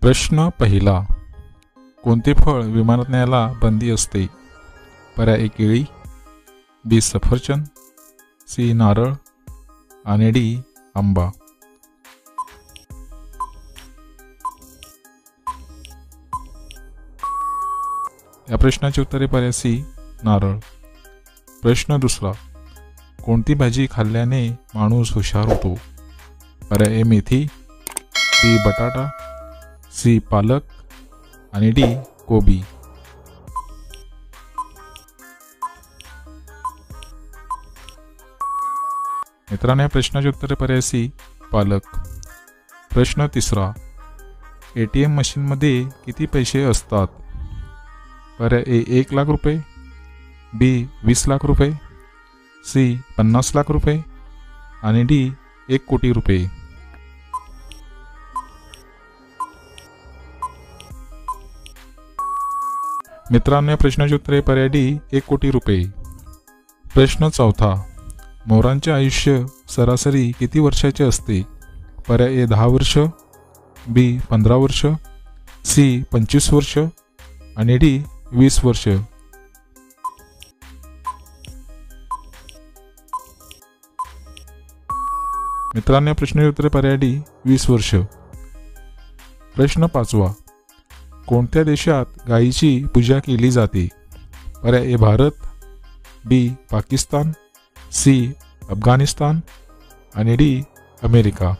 प्रश्न पहिला. कोणते फळ विमानात न्यायला बंदी असते? पर्याय ए केळी, बी सफरचंद, सी नारळ आणि डी आंबा. या प्रश्नाचे उत्तर आहे पर्याय सी नारळ. प्रश्न दुसरा. कोणती भाजी खाल्ल्याने माणूस हुशार होतो? पर्याय ए मेथी, बी बटाटा, सी पालक आणि डी कोबी. मित्रांनो, या प्रश्नाचे उत्तर पर्याय सी पालक. प्रश्न तिसरा. ATM मशीनमध्ये किती पैसे असतात? पर्याय ए 1 लाख रुपये, बी 20 लाख रुपये, सी 50 लाख रुपये आणि डी 1 कोटी रुपये. मित्रांनो, या प्रश्नाचे उत्तर आहे पर्याय डी 1 कोटी रुपये. प्रश्न चौथा. मोरांचे आयुष्य सरासरी किती वर्षाचे असते? पर्याय ए 10 वर्ष, बी 15 वर्ष, सी 25 वर्ष आणि डी 20 वर्ष. मित्रांनो, या प्रश्नाचे उत्तर पर्याय डी 20 वर्ष. प्रश्न पाचवा. कोणत्या देशात गायीची पूजा केली जाते? पर्याय ए भारत, बी पाकिस्तान, सी अफगाणिस्तान आणि डी अमेरिका.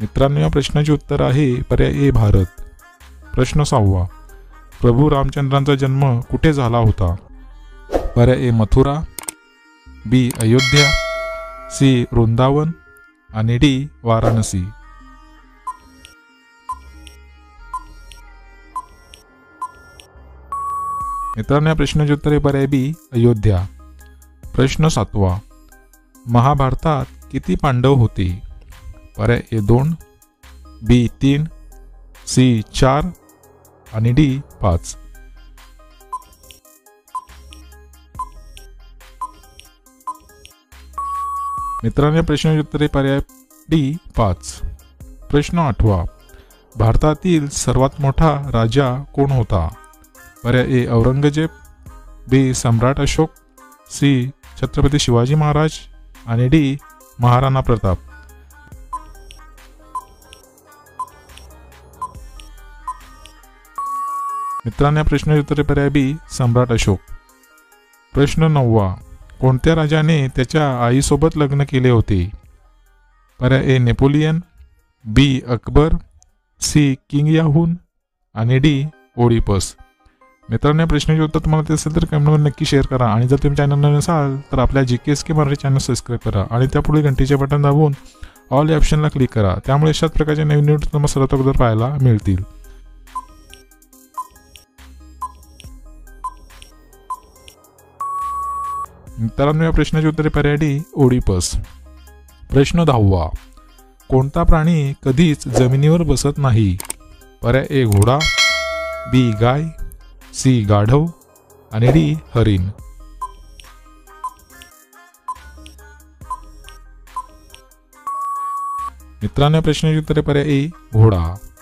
मित्रांनो, या प्रश्नाचे उत्तर आहे पर्याय ए भारत. प्रश्न सहावा. प्रभू रामचंद्रांचा जन्म कुठे झाला होता? पर्याय ए मथुरा, बी अयोध्या, सी वृंदावन आणि डी वाराणसी. मित्रांनो, या प्रश्नाचे उत्तर आहे पर्याय बी अयोध्या. प्रश्न सातवा. महाभारतात किती पांडव होते? पर्याय ए 2, बी 3, सी 4 आणि डी 5. मित्रांनो, या प्रश्नाचे उत्तर आहे पर्याय डी 5. प्रश्न आठवा. भारतातील सर्वात मोठा राजा कोण होता? पर्याय ए औरंगजेब, बी सम्राट अशोक, सी छत्रपती शिवाजी महाराज आणि डी महाराणा प्रताप. मित्रांनो, या प्रश्नाचे उत्तर आहे पर्याय बी सम्राट अशोक. प्रश्न नववा. कोणत्या राजाने त्याच्या आईसोबत लग्न केले होते? पर्याय ए नेपोलियन, बी अकबर, सी किंग याहून आणि डी ओडिपस. मित्रांनो, या प्रश्नाचे उत्तर तुम्हाला ते असेल तर कमेंटमध्ये नक्की शेअर करा आणि जर तुम्ही चॅनल नवीन असाल तर आपल्या GKSK मराठी चॅनल सबस्क्राईब करा आणि त्यापुढे घंटीचे बटन दाबून ऑल या ऑप्शनला क्लिक करा. त्यामुळे अशाच प्रकारचे नवीन व्हिडिओ तुम्हाला सर्वात अगोदर पाहायला मिळतील. मित्रांनो, या प्रश्नाचे उत्तर पर्याय डी ओडिपस. प्रश्न 10वा. कोणता प्राणी कधीच जमिनीवर बसत नाही? पर्याय ए घोडा, बी गाय, सी गाढव आणि डी हरिण. मित्रांनो, या प्रश्नाचे उत्तर पर्याय ए घोडा.